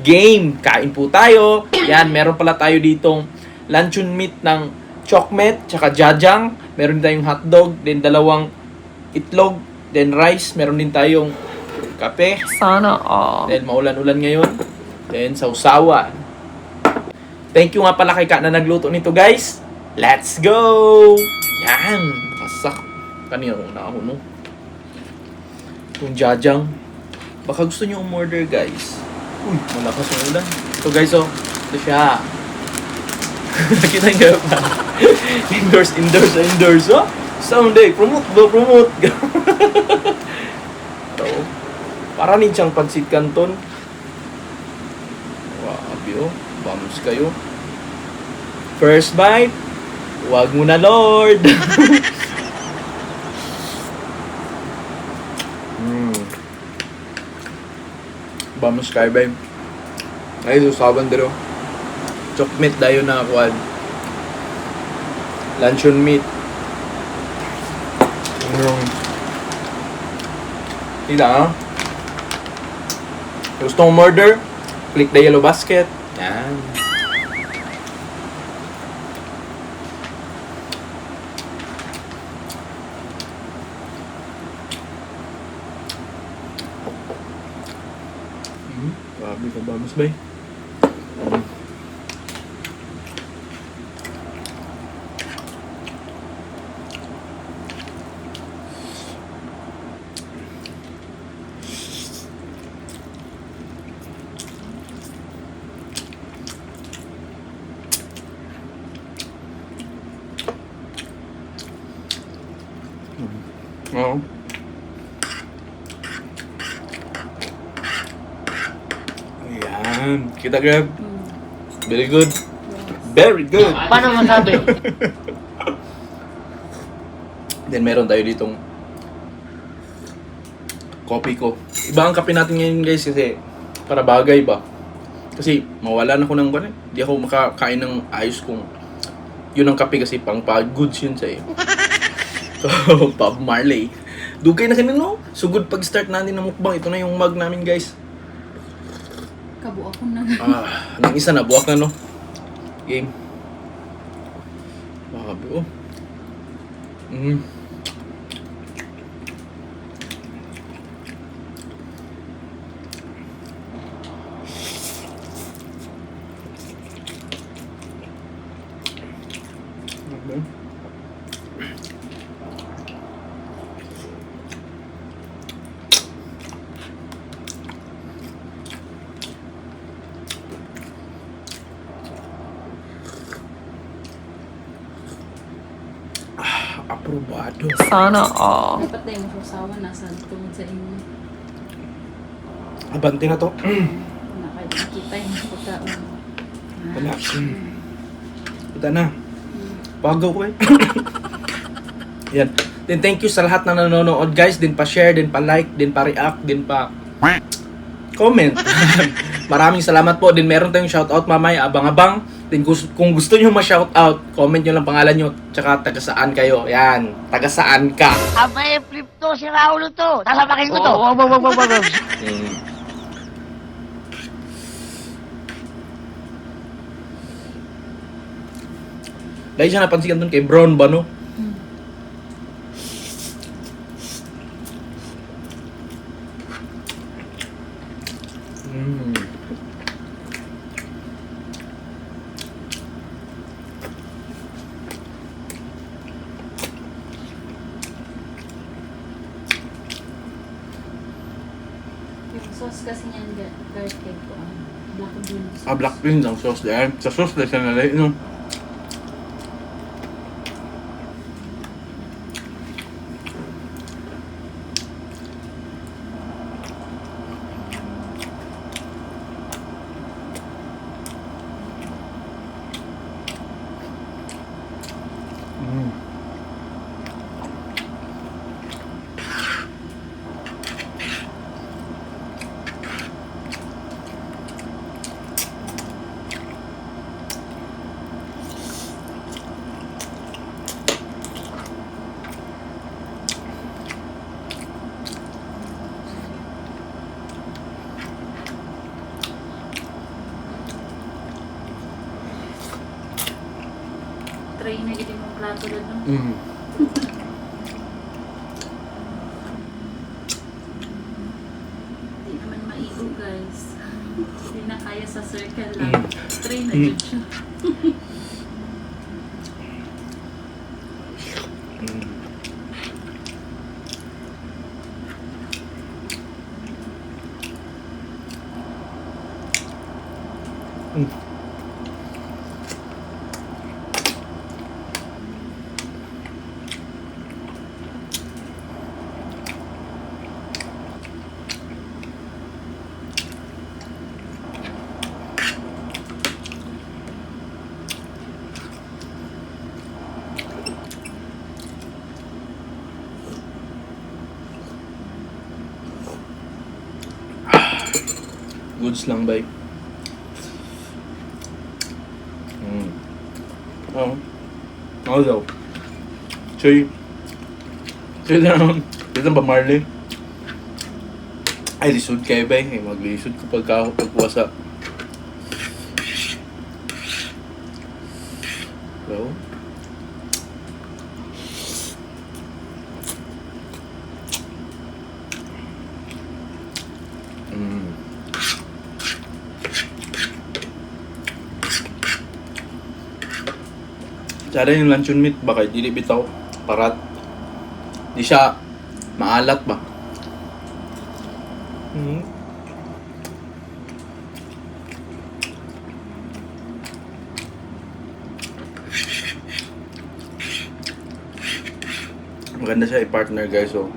Game! Kain po tayo. Yan, meron pala tayo ditong luncheon meat ng chokmet, tsaka jajang. Meron din tayong hotdog, then dalawang itlog, then rice. Meron din tayong kape. Sana all. Dahil maulan-ulan ngayon. Then sausawan. Thank you nga pala kay Ka na nagluto nito, guys. Let's go! Yan! Pasak. Kanina ko na ako, no? Yung jajang. Baka gusto nyo umorder, guys. Uy, malakas yung ulan. Ito, guys, oh. Ito siya. Nakita nyo pa. Indoors, oh. Someday, promote. Ito. Para rin siyang pansit canton. Wabi, oh. Bums kayo. First bite. Wag mo na, Lord. Vamos kay babe. Ay, susaban dito. Chokmet dayo na kuwan. Luncheon meat. Ila, ha? Gusto mong order? Click the yellow basket. Yan. Grabe ka ba, Mas Bay? Oo. Ayan. Kita, Grab? Very good. Very good. Paano masabi? Then meron tayo ditong coffee ko. Iba ang kape natin ngayon, guys, kasi para bagay ba? Kasi mawalan ako ng gano'n. Hindi ako makakain ng ayos kung yun ang kape kasi pang pag-goods yun sa'yo. So, Bob Marley. Dugay na kanino, no? Sugod pag-start natin ng mukbang. Ito na yung mug namin, guys. Kabuak ko na. Nang isa na, buwak na, no? Game. Makabi, oh. Okay. Aprobado. Sana all. Dapat na yung masasawa nasa tungod sa inyo. Abante na to. Nakikita yung pagkaon. Wala. Puta na. Pagaw ko eh. Yan. Then thank you sa lahat na nanonood, guys. Din pa-share, din pa-like, din pa-react, din pa comment. Maraming salamat po. Din meron tayong shoutout mamaya. Abang-abang. Din kung gusto nyo ma-shoutout, comment nyo lang pangalan nyo. Tsaka taga saan kayo. Yan. Taga saan ka. Abay, flip to, si Raulo to. Sasapakin ko to. Dahil siya napansin doon kay Brown ba, no? Yung sauce kasi niyan, garlic cake ko. Black beans. Black beans ang sauce dahil. Sa sauce dahil siya nalay, no? try na gid imong plato dad no. Mm. Di naman maigo guys. Hindi na kaya sa circle lang. Try na jud siya. Mm. Mm. Goods lang, bay. Oo. Ako daw. Choy. Choy lang. Choy lang ba, Marley? Ay, lisod kayo, bay. Ay, maglisod kapag ako pagpuwasa. Hello? Sana yung luncheon meat, baka hindi bitaw parat. Di siya maalat ba? Maganda siya i-partner guys, so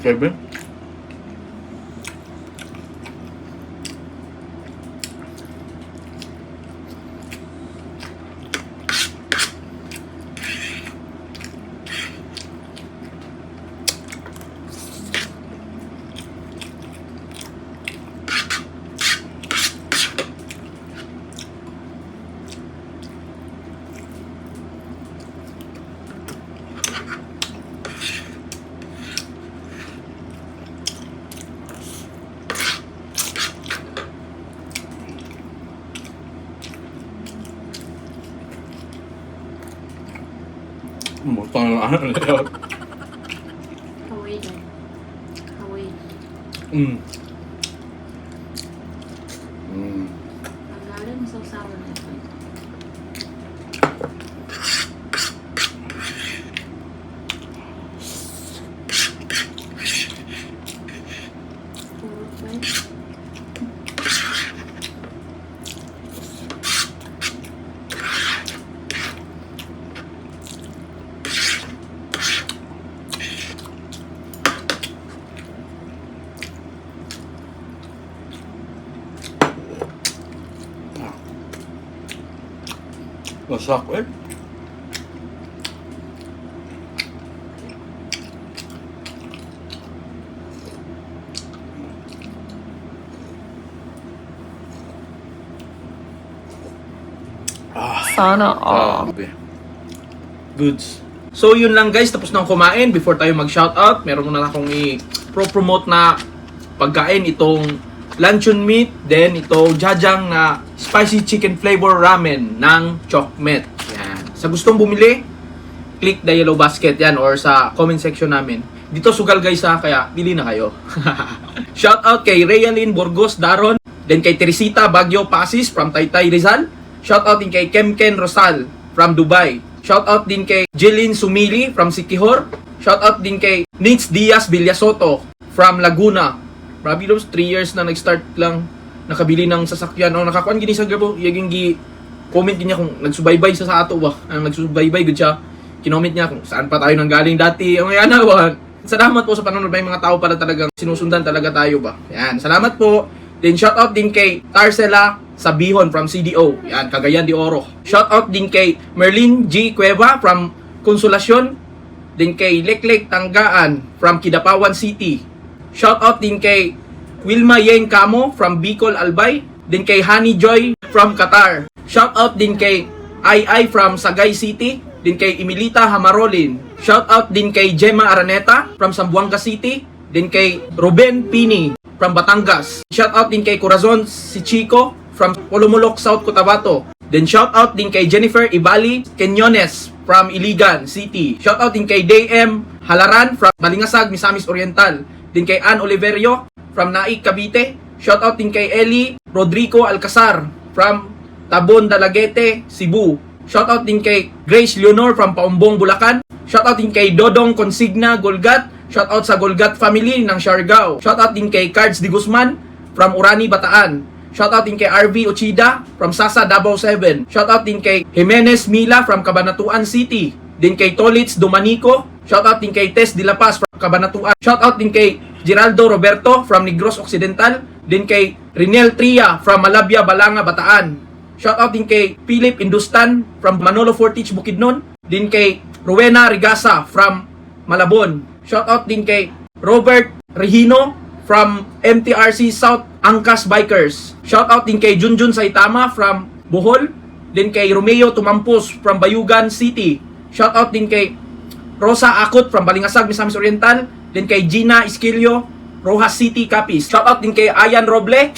Kevin? Butang na ano layout. Hawaii dad. Hawaii. Ang galing mo sa usawa na ito. Puro ba? Masak eh. Sana all. Grabe. Goods. So yun lang guys, tapos nang kumain. Before tayo mag-shoutout, meron muna akong i-promote na pagkain itong luncheon meat, then ito jajang na spicy chicken flavor ramen ng Chokmet. Yan. Sa gustong bumili, click the yellow basket yan or sa comment section namin. Dito sugal guys ha, kaya bili na kayo. Shoutout kay Realin Burgos Daron, then kay Teresita Baguio Pasis from Taytay Rizal. Shoutout din kay Kemken Rosal from Dubai. Shoutout din kay Jeline Sumili from Siquijor. Shoutout din kay Nitz Diaz Villasoto from Laguna. Grabe dos 3 years na nag-start lang nakabili ng sasakyan o nakakuan gini sa grabo yaging comment niya kung nagsubaybay sa ato ba. Ang nagsubaybay gud siya. Kinoment niya kung saan pa tayo nang galing dati. O ngayon na salamat po sa panonood, may mga tao pala talagang sinusundan talaga tayo ba. Yan, salamat po. Then shoutout din kay Tarcela Sabihon from CDO. Yan, Cagayan de Oro. Shoutout din kay Merlin G. Cueva from Consolacion. Din kay Leklek Tanggaan from Kidapawan City. Shoutout din kay Wilma Yeng Camo from Bicol Albay. din kay Honey Joy from Qatar. Shoutout din kay Ai from Sagay City, din kay Emilita Hamarolin. Shoutout din kay Gemma Araneta from Zamboanga City, din kay Ruben Pini from Batangas. Shoutout din kay Corazon si Chico from Polomolok, South Cotabato. Then shoutout din kay Jennifer Ibali Quinones from Iligan City. Shoutout din kay DM Halaran from Balingasag, Misamis Oriental. Din kay Ann Oliverio from Naik, Cavite. Shoutout din kay Eli Rodrigo Alcazar from Tabon, Dalagete, Cebu. Shoutout din kay Grace Leonor from Paumbong, Bulacan. Shoutout din kay Dodong Consigna Golgat. Shoutout sa Golgat family ng Siargao. Shoutout din kay Cards Di Guzman from Urani, Bataan. Shoutout din kay RV Ochida from Sasa, Davao 7. Shoutout din kay Jimenez Mila from Cabanatuan City. Din kay Tolits Domanico. Shoutout din kay Tess De La Paz from Cabanatuan. Shoutout din kay Geraldo Roberto from Negros Occidental. Din kay Rinel Tria from Malabya, Balanga, Bataan. Shoutout din kay Philip Industan from Manolo Fortich, Bukidnon. Din kay Rowena Rigasa from Malabon. Shoutout din kay Robert Regino from MTRC South Angkas Bikers. Shoutout din kay Junjun Saitama from Bohol. Din kay Romeo Tumampos from Bayugan City. Shoutout din kay Rosa Akot from Balingasag, Misamis Oriental. Din kay Gina Esquilio, Rojas City, Capiz. Shoutout din kay Ayan Roble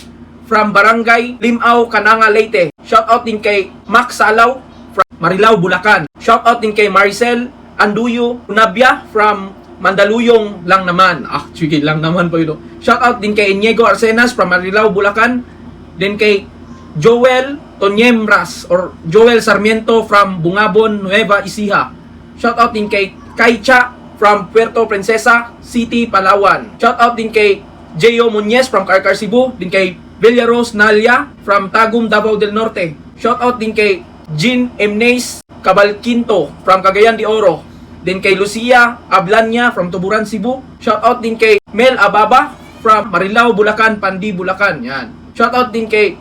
from Barangay Limao, Cananga, Leyte. Shoutout din kay Max Salaw from Marilao, Bulacan. Shoutout din kay Maricel Anduyo Unabia from Mandaluyong lang naman. Sige lang naman po ito. Shoutout din kay Iniego Arsenas from Marilao, Bulacan. Din kay Joel Tonyemras or Joel Sarmiento from Bungabon, Nueva Ecija. Shoutout din kay Kaicha from Puerto Princesa City, Palawan. Shoutout din kay Jeyo Muñez from Carcar, Cebu. Din kay Villaros Nalia from Tagum, Davao del Norte. Shoutout din kay Jean Emnace Cabalquinto from Cagayan de Oro. Din kay Lucia Ablanya from Tuburan, Cebu. Shoutout din kay Mel Ababa from Marilao, Bulacan, Pandi, Bulacan. Yan. Shoutout din kay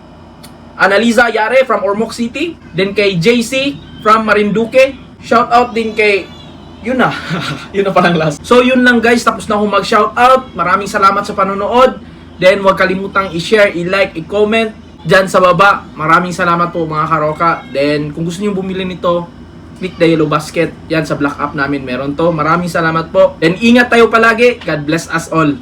Analiza Yare from Ormoc City. Din kay JC from Marinduque. Shoutout din kay yun na. Yun na palang last. So yun lang guys, tapos na akong mag-shoutout. Maraming salamat sa panonood. Then huwag kalimutang i-share, i-like, i-comment dyan sa baba. Maraming salamat po mga karoka. Then kung gusto niyo bumili nito, click the yellow basket. Yan sa black app namin meron to. Maraming salamat po. Then ingat tayo palagi. God bless us all.